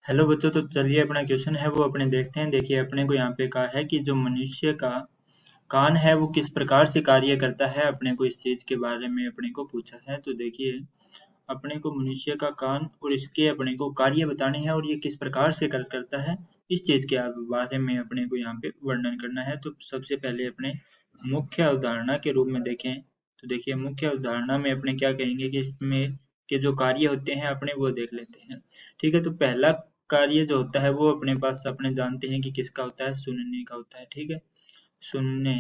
Hello बच्चों, तो चलिए अपना क्वेश्चन है वो अपने देखते हैं। देखिए अपने को यहाँ पे कहा है कि जो मनुष्य का कान है वो किस प्रकार से कार्य करता है। अपने को इस चीज के बारे में अपने को पूछा है। तो देखिए अपने को मनुष्य का कान और इसके अपने को कार्य बताने हैं और ये किस प्रकार से करता है, इस चीज के बारे में अपने को यहाँ पे वर्णन करना है। तो सबसे पहले अपने मुख्य अवधारणा के रूप में देखें तो देखिए मुख्य अवधारणा में अपने क्या कहेंगे कि इसमें के जो कार्य होते हैं अपने वो देख लेते हैं। ठीक है, तो पहला कार्य जो होता है वो अपने पास अपने जानते हैं कि किसका होता है, सुनने का होता है। ठीक है, सुनने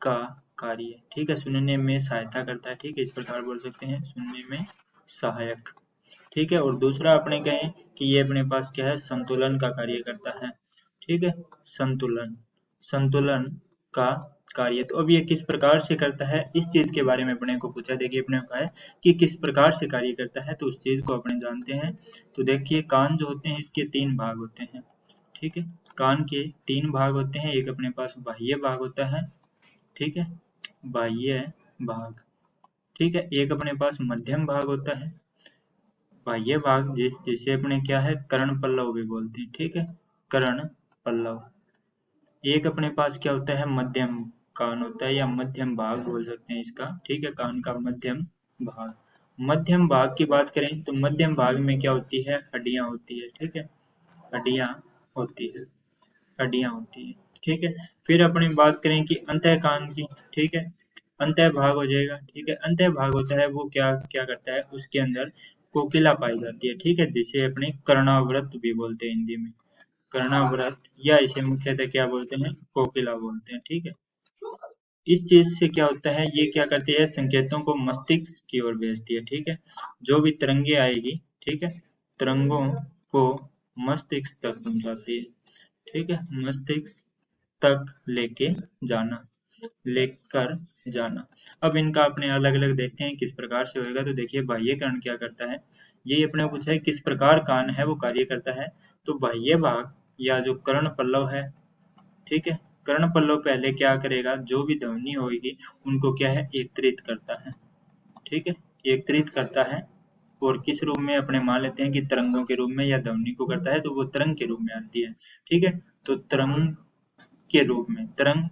का कार्य, ठीक है, सुनने में सहायता करता है। ठीक है, इस प्रकार बोल सकते हैं सुनने में सहायक। ठीक है, और दूसरा अपने कहें कि ये अपने पास क्या है, संतुलन का कार्य करता है। ठीक है, संतुलन, संतुलन का कार्य। तो अब ये किस प्रकार से करता है, इस चीज के बारे में अपने को पूछा। देखिए अपने को कहा है कि किस प्रकार से कार्य करता है, तो उस चीज को अपने जानते हैं। तो देखिए कान जो होते हैं इसके तीन भाग होते हैं। ठीक है, कान के तीन भाग होते हैं। एक अपने पास बाह्य भाग होता है। ठीक है, बाह्य भाग। ठीक है, एक अपने पास मध्यम भाग होता है। बाह्य भाग जिसे अपने क्या है, कर्ण पल्लव भी बोलते हैं। ठीक है, कर्ण पल्लव। एक अपने पास क्या होता है, मध्यम कान होता है या मध्यम भाग बोल सकते हैं इसका। ठीक है, कान का मध्यम भाग। मध्यम भाग की बात करें तो मध्यम भाग में क्या होती है, हड्डियां होती है। ठीक है, हड्डियां होती है, हड्डियां होती है। ठीक है, फिर अपनी बात करें कि अंतः कान की। ठीक है, अंतः भाग हो जाएगा। ठीक है, अंतः भाग होता है वो क्या क्या करता है, उसके अंदर कोकिला पाई जाती है। ठीक है, जिसे अपने कर्णावृत भी बोलते हैं हिंदी में, कर्णावृत, या इसे मुख्यतः क्या बोलते हैं, कोकिला बोलते हैं। ठीक है, इस चीज से क्या होता है, ये क्या करती है, संकेतों को मस्तिष्क की ओर भेजती है। ठीक है, जो भी तरंगे आएगी, ठीक है, तरंगों को मस्तिष्क तक पहुंचाती है। ठीक है, मस्तिष्क तक लेके जाना, लेकर जाना। अब इनका अपने अलग अलग देखते हैं किस प्रकार से होएगा। तो देखिए बाह्य कर्ण क्या करता है, ये अपने को पूछा है किस प्रकार कान है वो कार्य करता है। तो बाह्य भाग या जो कर्ण पल्लव है, ठीक है, कर्ण पल्लव पहले क्या करेगा, जो भी ध्वनि होगी उनको क्या है, एकत्रित करता है। ठीक है, एकत्रित करता है। और किस रूप में अपने मान लेते हैं कि तरंगों के रूप में, या ध्वनि को करता है तो वो तरंग के रूप में आती है। ठीक है, तो तरंग के रूप में, तरंग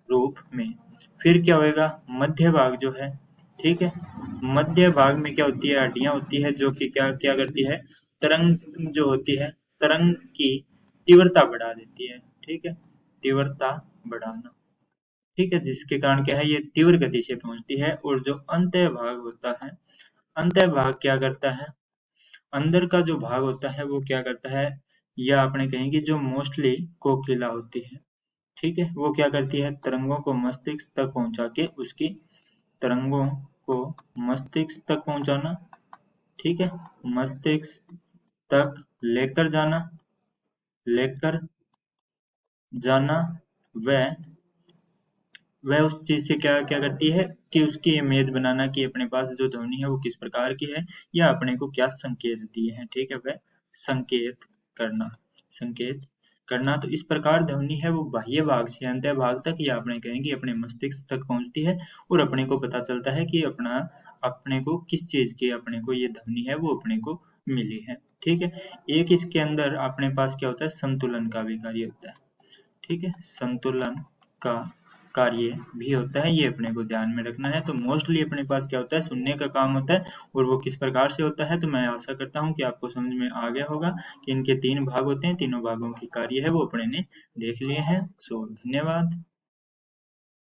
रूप में। फिर क्या होएगा, मध्य भाग जो है, ठीक है, मध्य भाग में क्या होती है, हड्डियां होती है जो कि क्या क्या करती है, तरंग जो होती है, तरंग की तीव्रता बढ़ा देती है। ठीक है, तीव्रता बढ़ाना। ठीक है, जिसके कारण क्या है, ये तीव्र गति से पहुंचती है। और जो अंतः भाग होता है, अंतः भाग क्या करता है, अंदर का जो भाग होता है वो क्या करता है, या अपने कहेंगे जो मोस्टली कोकिला होती है। ठीक है, वो क्या करती है, तरंगों को मस्तिष्क तक पहुंचा के उसकी, तरंगों को मस्तिष्क तक पहुंचाना। ठीक है, मस्तिष्क तक लेकर जाना, लेकर जाना। व वह उस चीज से क्या क्या करती है कि उसकी इमेज बनाना, कि अपने पास जो ध्वनि है वो किस प्रकार की है, या अपने को क्या संकेत दिए हैं। ठीक है, वह संकेत करना, संकेत करना। तो इस प्रकार ध्वनि है वो बाह्य भाग से अंतः भाग तक, या अपने कहेंगे अपने मस्तिष्क तक पहुंचती है। और अपने को पता चलता है कि अपना, अपने को किस चीज की अपने को ये ध्वनि है वो अपने को मिली है। ठीक है, एक इसके अंदर अपने पास क्या होता है, संतुलन का भी कार्य होता है। ठीक है, संतुलन का कार्य भी होता है, ये अपने को ध्यान में रखना है। तो मोस्टली अपने पास क्या होता है, सुनने का काम होता है। और वो किस प्रकार से होता है, तो मैं आशा करता हूँ कि आपको समझ में आ गया होगा कि इनके तीन भाग होते हैं, तीनों भागों की कार्य है वो अपने ने देख लिए हैं। सो धन्यवाद।